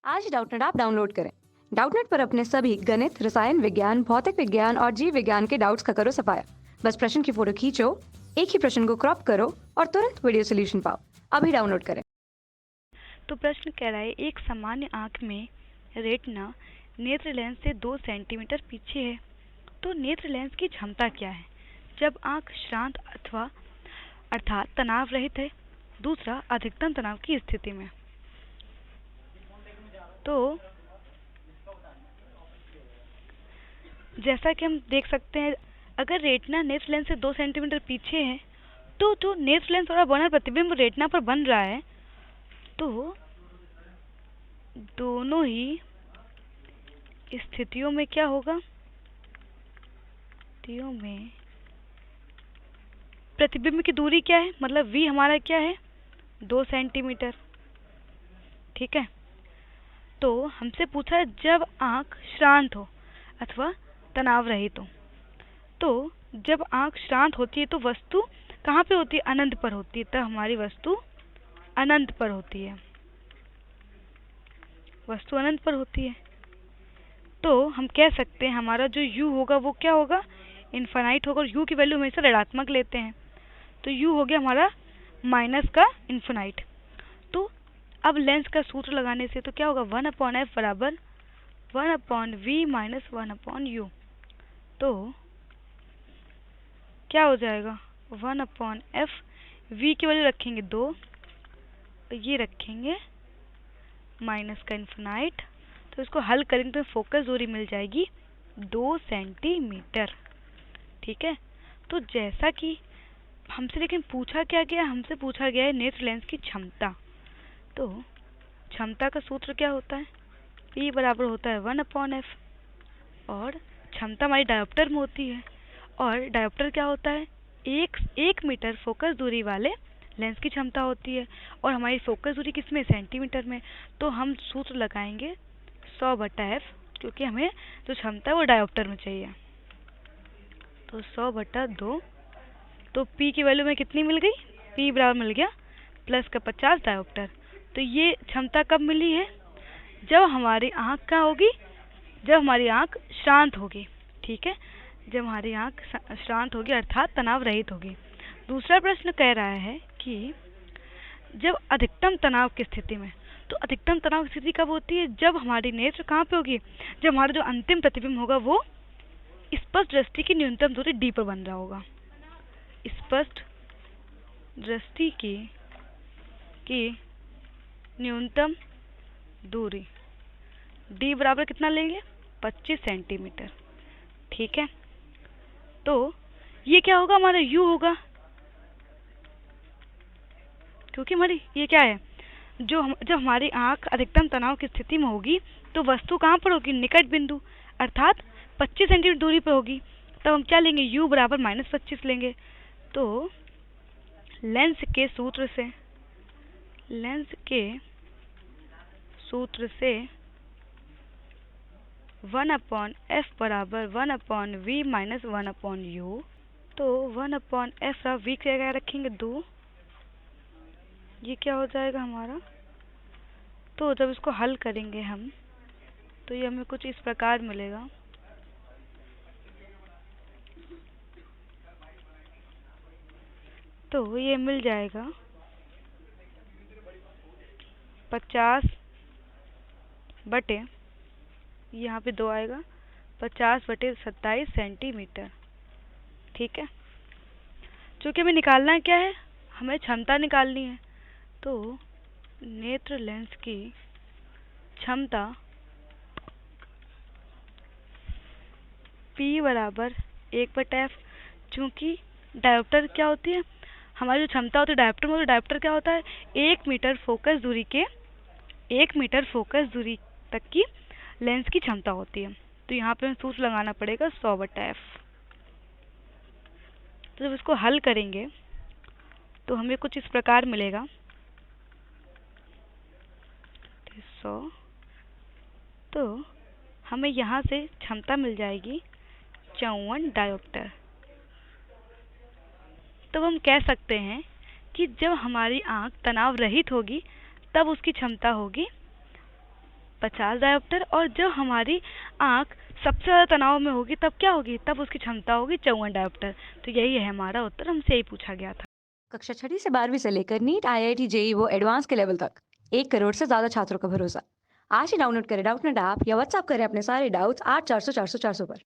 आज Doubtnut app download करें। Doubtnut पर अपने सभी गणित, रसायन विज्ञान, भौतिक विज्ञान और जीव विज्ञान के डाउट्स का करो सफाया। बस प्रश्न की फोटो खींचो, एक ही प्रश्न को क्रॉप करो और तुरंत वीडियो सोल्यूशन पाओ। अभी डाउनलोड करें। तो प्रश्न कह रहा है, एक सामान्य आंख में रेटिना नेत्र लेंस से 2 सेंटीमीटर पीछे है, तो नेत्र लेंस की क्षमता क्या है जब आंख श्रांत अथवा अर्थात तनाव रहित है। दूसरा, अधिकतम तनाव की स्थिति में। तो जैसा कि हम देख सकते हैं, अगर रेटिना नेत्र लेंस से 2 सेंटीमीटर पीछे है तो जो नेत्र लेंस द्वारा बना प्रतिबिंब रेटिना पर बन रहा है, तो दोनों ही स्थितियों में क्या होगा, स्थितियों में प्रतिबिंब की दूरी क्या है, मतलब v हमारा क्या है, 2 सेंटीमीटर। ठीक है, तो हमसे पूछा है जब आंख श्रांत हो अथवा तनाव रहित हो। तो जब आंख श्रांत होती है तो वस्तु कहाँ पे होती है, अनंत पर होती है। तब हमारी वस्तु अनंत पर होती है, वस्तु अनंत पर होती है। तो हम कह सकते हैं हमारा जो u होगा वो क्या होगा, इनफाइनाइट होगा। और u की वैल्यू हमेशा ऋणात्मक लेते हैं, तो u हो गया हमारा माइनस का इनफाइनाइट। तो अब लेंस का सूत्र लगाने से तो क्या होगा, 1/f बराबर 1/v माइनस 1/u। तो क्या हो जाएगा, 1/f, v की वैल्यू रखेंगे 2, ये रखेंगे माइनस का इनफाइनाइट। तो इसको हल करेंगे तो फोकस दूरी मिल जाएगी 2 सेंटीमीटर। ठीक है, तो जैसा कि हमसे लेकिन पूछा क्या गया, हमसे पूछा गया है नेत्र लेंस की क्षमता। तो क्षमता का सूत्र क्या होता है, P बराबर होता है 1/f, और क्षमता हमारी डायोप्टर में होती है। और डायोप्टर क्या होता है, एक मीटर फोकस दूरी वाले लेंस की क्षमता होती है, और हमारी फोकस दूरी किसमें, सेंटीमीटर में। तो हम सूत्र लगाएंगे 100/f, क्योंकि हमें जो क्षमता है वो डायोप्टर में चाहिए। तो 100/2, तो P की वैल्यू में कितनी मिल गई, P बराबर मिल गया प्लस का 50 डायोप्टर। तो ये क्षमता कब मिली है, जब हमारी आँख क्या होगी, जब हमारी आँख शांत होगी। ठीक है, जब हमारी आँख शांत होगी अर्थात तनाव रहित होगी। दूसरा प्रश्न कह रहा है कि जब अधिकतम तनाव की स्थिति में, तो अधिकतम तनाव की स्थिति कब होती है, जब हमारी नेत्र कहाँ पे होगी, जब हमारा जो अंतिम प्रतिबिंब होगा वो स्पष्ट दृष्टि की न्यूनतम दूरी d पर बन रहा होगा। स्पष्ट दृष्टि की न्यूनतम दूरी d बराबर कितना लेंगे, 25 सेंटीमीटर। ठीक है, तो ये क्या होगा, हमारा u होगा, क्योंकि हमारी ये क्या है, जब हमारी आंख अधिकतम तनाव की स्थिति में होगी तो वस्तु कहाँ पर होगी, निकट बिंदु अर्थात 25 सेंटीमीटर दूरी पर होगी। तब हम क्या लेंगे, u बराबर -25 लेंगे। तो लेंस के सूत्र से 1/f बराबर 1/v माइनस 1/u। तो 1/f v की जगह रखेंगे 2, ये क्या हो जाएगा हमारा। तो जब इसको हल करेंगे हम, तो ये हमें कुछ इस प्रकार मिलेगा। तो ये मिल जाएगा 50 बटे, यहाँ पे 2 आएगा, 50/27 सेंटीमीटर। ठीक है, चूँकि हमें निकालना क्या है, हमें क्षमता निकालनी है। तो नेत्र लेंस की क्षमता P बराबर 1/f, चूँकि डायोप्टर क्या होती है, हमारी जो क्षमता होती है डायोप्टर में, तो डायोप्टर क्या होता है, 1 मीटर फोकस दूरी तक की लेंस की क्षमता होती है। तो यहाँ पे हमें सूत्र लगाना पड़ेगा 100/f। तो जब इसको हल करेंगे तो हमें कुछ इस प्रकार मिलेगा, 100, तो हमें यहाँ से क्षमता मिल जाएगी 54 डायोप्टर। तब हम कह सकते हैं कि जब हमारी आँख तनाव रहित होगी तब उसकी क्षमता होगी 50 डायोप्टर, और जब हमारी आँख सबसे ज़्यादा तनाव में होगी तब क्या होगी, तब उसकी क्षमता होगी 54 डायोप्टर। तो यही है हमारा उत्तर, हमसे यही पूछा गया था। कक्षा 6ठी से 12वीं से लेकर नीट, आईआईटी, जेईई वो एडवांस के लेवल तक 1 करोड़ से ज़्यादा छात्रों का भरोसा। आज ही डाउनलोड करें डाउटनेट ऐप या व्हाट्सएप करें अपने सारे डाउट्स 8400 400 400 पर।